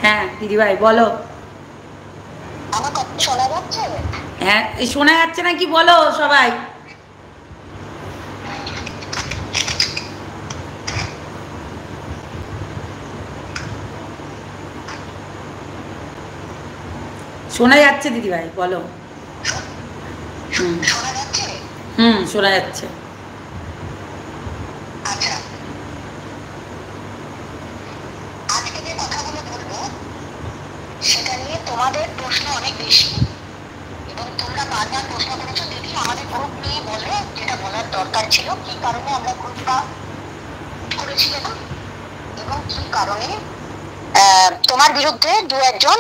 হ্যাঁ দিদিভাই বলো। আমার কথা শোনা যাচ্ছে? হ্যাঁ শোনা যাচ্ছে না কি বলো সবাই। শোনা যাচ্ছে দিদিভাই বলো। হুম শোনা যাচ্ছে? হুম শোনা যাচ্ছে। আচ্ছা, আজকে যে কথাগুলো বলবো সেটা নিয়ে তোমাদের প্রশ্ন অনেক বেশি, এবং তোমরা বারবার প্রশ্ন করেছো দিদি আমাদের গ্রুপ নিয়ে বলো, যেটা বলার দরকার ছিল, কি কারণে আমরা গ্রুপটা করেছিলাম এবং কি কারণে তোমার বিরুদ্ধে দু একজন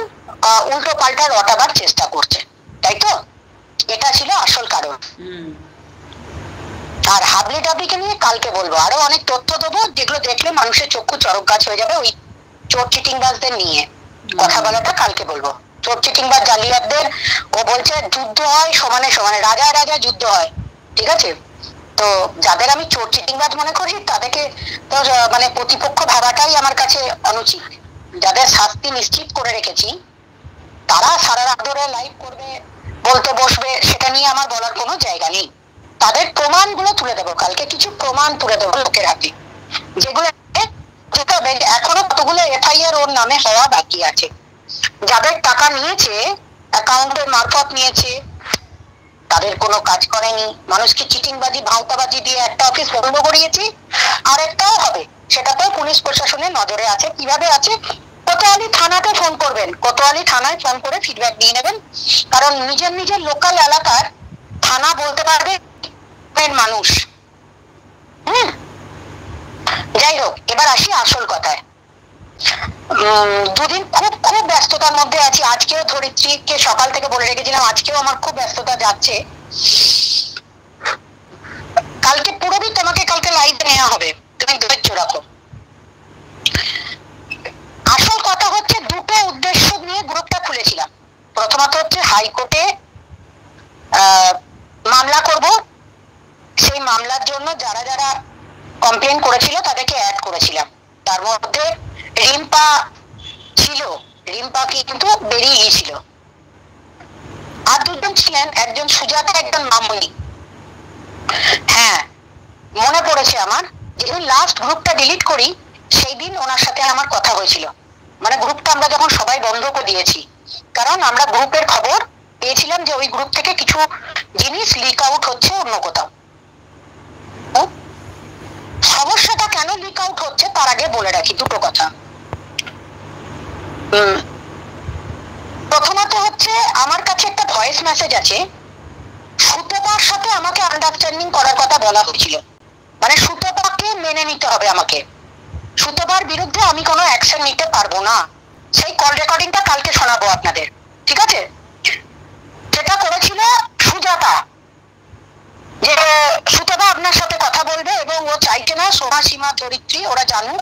উল্টো পাল্টা রটাবার চেষ্টা করছে, তাই তো? এটা ছিল আসল কারণ। হুম আর হাবলি ডাবলিকে নিয়ে কালকে বলবো, আরো অনেক তথ্য দেবো যেগুলো দেখলে মানুষের চক্ষু চড়ক গাছ হয়ে যাবে। ওই চোর চিটিংবাজদের নিয়ে কথা বলাটা কালকে বলবো। চোর চিটিংবাজ জালিয়াতদের ও বলছে যুদ্ধ হয় সমানে সমানে, রাজা রাজা যুদ্ধ হয়, ঠিক আছে? তো যাদের আমি চোর চিটিংবাজ মনে করি তাদেরকে তো মানে প্রতিপক্ষ ভাবাটাই আমার কাছে অনুচিত। যাদের শাস্তি নিশ্চিত করে রেখেছি তারা সারা রাত ধরে লাইভ করবে, বলতে বসবে, সেটা নিয়ে আমার বলার কোনো জায়গা নেই। তাদের প্রমাণগুলো তুলে দেবো কালকে, কিছু প্রমাণ তুলে দেবো লোকের হাতে, যেগুলো এখনো কতগুলো এফআইআর ওর নামে হওয়া বাকি আছে। যাদের টাকা নিয়েছে, অ্যাকাউন্টের মারফত নিয়েছে, তাদের কোনো কাজ করেনি, মানুষকে চিটিংবাজি ভাওতাবাজি দিয়ে একটা অফিস বন্ধ করিয়েছি, আর একটাও হবে, সেটাতেও পুলিশ প্রশাসনের নজরে আছে। কিভাবে আছে? কোতোয়ালি থানাতে ফোন করবেন, কোতোয়ালি থানায় ফোন করে ফিডব্যাক নিয়ে নেবেন, কারণ নিজের নিজের লোকাল এলাকার থানা বলতে পারবে মানুষ। হুম, যাই হোক, এবার আসি আসল কথায়। দুদিন খুব খুব ব্যস্ততার মধ্যে আছি। আজকেও ধরিত্রীকে সকাল থেকে বলে রেখেছিলাম, আজকেও আমার খুব ব্যস্ততা যাচ্ছে। কালকে পুরোপুরি তোমাকে কালকে লাইভ নেওয়া হবে, তুমি ধৈর্য রাখো। আসল কথা হচ্ছে, দুটো উদ্দেশ্য নিয়ে গ্রুপটা খুলেছিলাম। প্রথমত হচ্ছে হাইকোর্টে মামলা করব, সেই মামলার জন্য যারা যারা কমপ্লেন করেছিল তাদেরকে অ্যাড করেছিলাম। তার মধ্যে রিম্পা ছিল, রিম্পা কিন্তু বেরিয়ে গিয়েছিল। আর দুজন ছিলেন, একজন সুজাতা, একজন মামনি। হ্যাঁ, মনে পড়েছে আমার, যেদিন লাস্ট গ্রুপটা ডিলিট করি সেই দিন ওনার সাথে আমার কথা হয়েছিল। মানে গ্রুপটা আমরা যখন সবাই বন্ধ করে দিয়েছি, কারণ আমরা গ্রুপের খবর পেয়েছিলাম যে ওই গ্রুপ থেকে কিছু জিনিস লিক আউট হচ্ছে অন্য কোথাও। সমস্যাটা কেন লিক আউট হচ্ছে তার আগে বলে রাখি দুটো কথা। প্রথমত হচ্ছে, আমার কাছে একটা ভয়েস মেসেজ আছে, সুতপার সাথে আমাকে আন্ডারস্ট্যান্ডিং করার কথা বলা হয়েছিল। মানে সুতপাকে মেনে নিতে হবে আমাকে, সুতপার বিরুদ্ধে আমি কোনো অ্যাকশন নিতে পারবো না। সেই কল রেকর্ডিংটা কালকে শোনাবো আপনাদের, ঠিক আছে? যেটা করেছিল সুজাতা, যে সুতপা আপনার সাথে কথা বলবে এবং ও চাইছে না সোমা সীমা ধরিত্রী ওরা জানুক,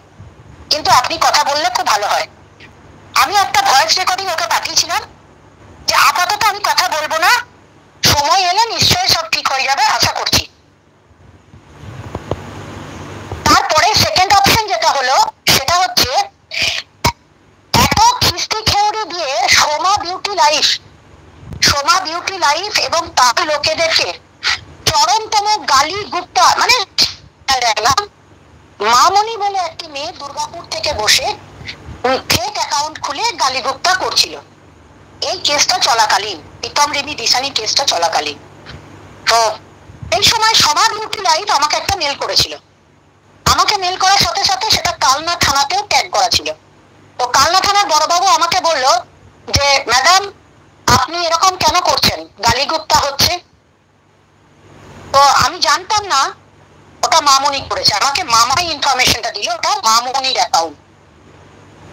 কিন্তু আপনি কথা বললে খুব ভালো হয়। আমি একটা ভয়েস রেকর্ডিং ওকে পাঠিয়েছিলাম যে আপাতত আমি কথা বলবো না, সময় এলে নিশ্চয়ই সব ঠিক হয়ে যাবে আশা করছি। তারপরে সেকেন্ড অপশন যেটা হলো সেটা হচ্ছে, এত খিস্তি খেউড়ি দিয়ে সোমা বিউটি লাইফ এবং তার লোকেদেরকে চরমতম গালি গুপ্তা, মানে মামনি বলে একটি মেয়ে দুর্গাপুর থেকে বসে ফেক অ্যাকাউন্ট খুলে গালি গুপ্তা করছিল। এই কেসটা চলাকালীন, প্রীতম রেমি দিশানি কেসটা চলাকালীন, তো এই সময় সবার বিউটি লাইফ আমাকে একটা মেল করেছিল। আমাকে মেল করার সাথে সাথে সেটা কালনা থানাতেও ট্যাগ করা ছিল। তো কালনা থানার বড়বাবু আমাকে বলল যে ম্যাডাম আপনি এরকম কেন করছেন, গালিগুপ্তা হচ্ছে। তো আমি জানতাম না ওটা মামনি করেছে, আমাকে মামাই ইনফরমেশনটা দিল ওটা মামনির অ্যাকাউন্ট।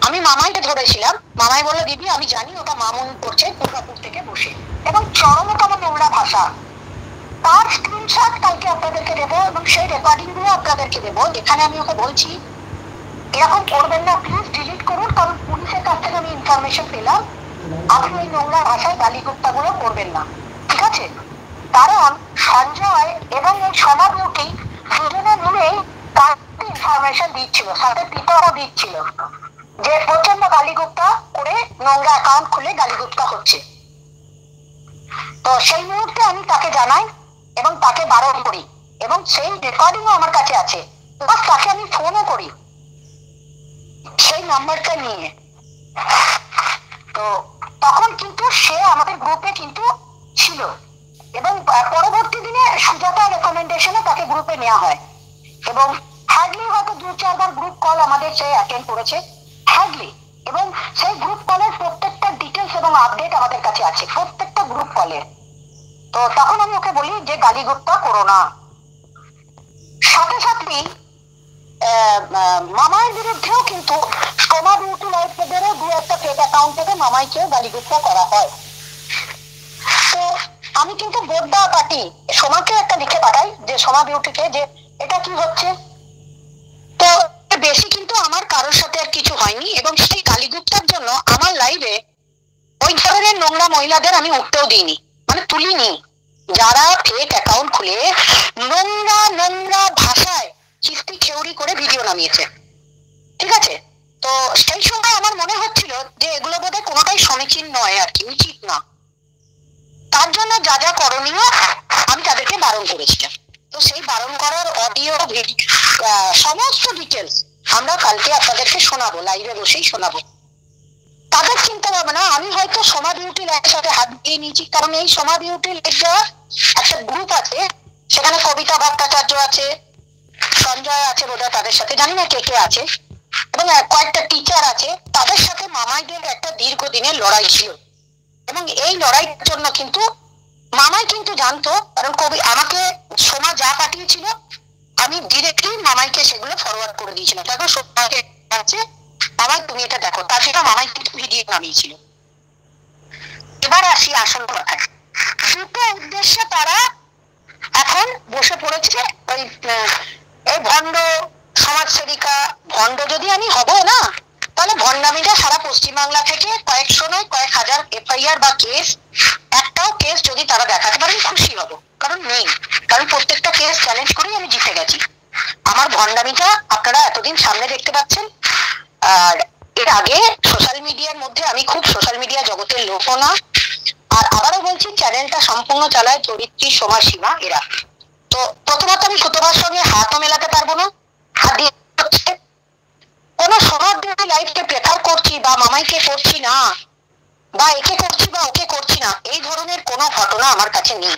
আমি মামাইকে ধরেছিলাম, মামাই বললো দিদি আমি জানি ওটা মামনি করছে দুর্গাপুর থেকে বসে, এবং চরমতম নোংরা ভাষা। তার স্ক্রিনশট কালকে আপনাদেরকে দেবো এবং সেই রেকর্ডিং গুলো আপনাদেরকে দেবো, যেখানে আমি ওকে বলছি এরকম করবেন না, প্লিজ ডিলিট করুন, কারণ পুলিশের কাছ থেকে আমি ইনফরমেশন পেলাম আপনি এই নোংরা ভাষায় গালিগুপ্তা গুলো করবেন না, ঠিক আছে? কারণ সঞ্জয় এবং এই সোমা বিউটি দুজনে মিলেই তার ইনফরমেশন দিচ্ছিল, সাথে পিতাও দিচ্ছিল যে প্রচন্ড গালিগুপ্তা করে নোংরা অ্যাকাউন্ট খুলে গালিগুটকা হচ্ছে। তো সেই মুহূর্তে আমি তাকে জানাই এবং তাকে বারণ করি, এবং সেই রেকর্ডিংও আমার কাছে আছে, প্লাস তাকে আমি ফোনও করি সেই নাম্বারটা নিয়ে। তো তখন কিন্তু সে আমাদের গ্রুপে কিন্তু ছিল, এবং পরবর্তী দিনে সুজাতা রেকমেন্ডেশনে তাকে গ্রুপে নেওয়া হয়, এবং হ্যাডলি হয়তো 2-4 বার গ্রুপ কল আমাদের সে অ্যাটেন্ড করেছে, হ্যাডলি। এবং সেই গ্রুপ কলের প্রত্যেকটা ডিটেলস এবং আপডেট আমাদের কাছে আছে, প্রত্যেকটা গ্রুপ কলের। তো তখন আমি ওকে বলি যে গালিগুট্টা করো না। সাথে সাথেই মামার বিরুদ্ধেও কিন্তু সোমা বিউটি লাইফেরও 2-1টা ফেক অ্যাকাউন্ট থেকে মামাইকেও গালিগুট্টা করা হয়। তো আমি কিন্তু বোর্ডা পার্টি সোমাকে একটা লিখে পাঠাই যে সোমা বিউটিকে, যে এটা কি হচ্ছে। তো বেশি কিন্তু আমার কারোর সাথে আর কিছু হয়নি, এবং সেই গালিগুপ্তার জন্য আমার লাইভে ওই ধরনের নোংরা মহিলাদের আমি উঠতেও দিইনি, মানে তুলিনি, যারা ফেক অ্যাকাউন্ট খুলে নোংরা নোংরা ভাষায় চিস্তি খেউরি করে ভিডিও নামিয়েছে। ঠিক আছে, তো সেই সময় আমার মনে হচ্ছিল যে এগুলো বোধহয় কোনোটাই সমীচীন নয়, আর কি উচিত না। তার জন্য যা যা করণীয় আমি তাদেরকে বারণ করেছিলাম। তো সেই বারণ করার অডিও সমস্ত ডিটেলস আমরা কালকে আপনাদেরকে শোনাবো, লাইভে বসেই শোনাবো। তাদের চিন্তা ভাবনা, আমি হয়তো সোমা বিউটি লাইভের সাথে হাত দিয়ে নিয়েছি, কারণ এই সোমা বিউটি লাইভটা একটা গ্রুপ আছে, সেখানে কবিতা ভট্টাচার্য আছে, সঞ্জয় আছে বোধহয়, তাদের সাথে জানি না কে কে আছে, এবং কয়েকটা টিচার আছে। তাদের সাথে মামাইদের একটা দীর্ঘদিনের লড়াই ছিল, এবং এই লড়াইয়ের জন্য কিন্তু মামাই কিন্তু জানতো, কারণ কবি আমাকে সোমা যা পাঠিয়েছিল আমি ডিরেক্টলি মামাইকে সেগুলো ফরওয়ার্ড করে দিয়েছিলাম। তারপর সোমাকে আছে, মামাই তুমি এটা দেখো, তার সেটা মামাই কিন্তু ভিডিও নামিয়েছিল। এবার আসি আসল কথায়। দুটো উদ্দেশ্যে তারা এখন বসে পড়েছে, ওই এই ভণ্ড সমাজসেবিকা, ভণ্ড যদি আমি হব না, তাহলে ভণ্ডামিটা সারা পশ্চিমবাংলা থেকে কয়েকশো নয় কয়েক হাজার এফআইআর বা কেস, একটাও কেস যদি তারা দেখাতে পারে খুশি হব, কারণ নেই, কারণ প্রত্যেকটা কেস চ্যালেঞ্জ করেই আমি জিতে গেছি। আমার ভণ্ডামিটা আপনারা এতদিন সামনে দেখতে পাচ্ছেন। আর এর আগে সোশ্যাল মিডিয়ার মধ্যে আমি খুব সোশ্যাল মিডিয়া জগতের লোকও না, আর আবারও বলছি চ্যানেলটা সম্পূর্ণ চালায় চরিত্রী সোমা সীমা এরা। তো প্রথমত আমি সুতোবার সঙ্গে হাতও মেলাতে পারবো না, হাত দিয়ে কোন সোমার বিউটি লাইফকে প্রেফার করছি বা মামাইকে করছি না, বা একে করছি বা ওকে করছি না, এই ধরনের কোনো ঘটনা আমার কাছে নেই।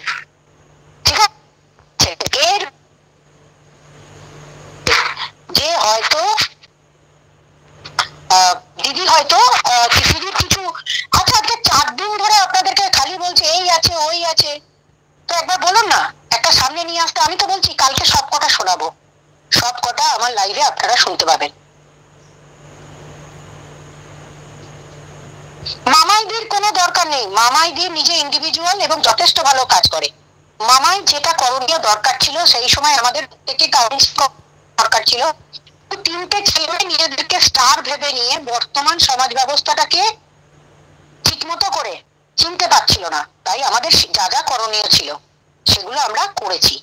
ঠিক আছে, এর যে হয়তো দিদি হয়তো দিদির কিছু, আচ্ছা আজকে 4 দিন ধরে আপনাদেরকে খালি বলছে এই আছে ওই আছে, তো একবার বলুন না, একটা সামনে নিয়ে আসতে। আমি তো বলছি কালকে সব কটা শোনাবো, সব কটা আমার লাইভে আপনারা শুনতে পাবেন। মামাইদের কোনো দরকার নেই, মামাইদের নিজে ইন্ডিভিজুয়াল এবং যথেষ্ট ভালো কাজ করে। মামাই যেটা করণীয় দরকার ছিল সেই সময় আমাদের থেকে কাউন্সিল দরকার ছিল, 3টে ছেলে নিজেদেরকে স্টার ভেবে নিয়ে বর্তমান সমাজ ব্যবস্থাটাকে ঠিকমতো করে চিনতে পারছিল না, তাই আমাদের যা যা করণীয় ছিল সেগুলো আমরা করেছি।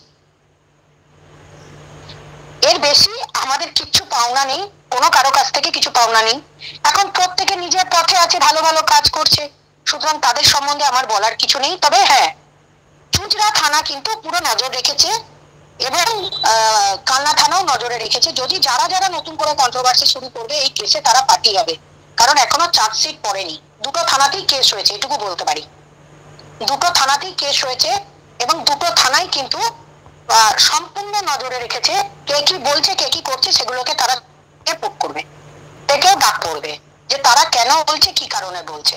এর বেশি আমাদের কিছু পাওনা নেই, কোনো কারো কাছ থেকে কিছু পাওনা নেই। এখন প্রত্যেকে নিজের পথে আছে, ভালো ভালো কাজ করছে, সুতরাং তাদের সম্বন্ধে আমার বলার কিছু নেই। তবে হ্যাঁ, চুঁচড়া থানা কিন্তু পুরো নজর রেখেছে, এবং কালনা থানাও নজরে রেখেছে। যদি যারা যারা নতুন করে কন্ট্রোভার্সি শুরু করবে এই কেসে তারা পার্টি হবে, কারণ এখনো চার্জশিট পড়েনি। 2টো থানাতেই কেস হয়েছে, এটুকু বলতে পারি, 2টো থানাতেই কেস হয়েছে, এবং 2টো থানাই কিন্তু সম্পূর্ণ নজরে রেখেছে। কে কি বলছে কে কি করছে সেগুলোকে তারা পুট করবে, থেকেও ডাক পড়বে যে তারা কেন বলছে, কি কারণে বলছে।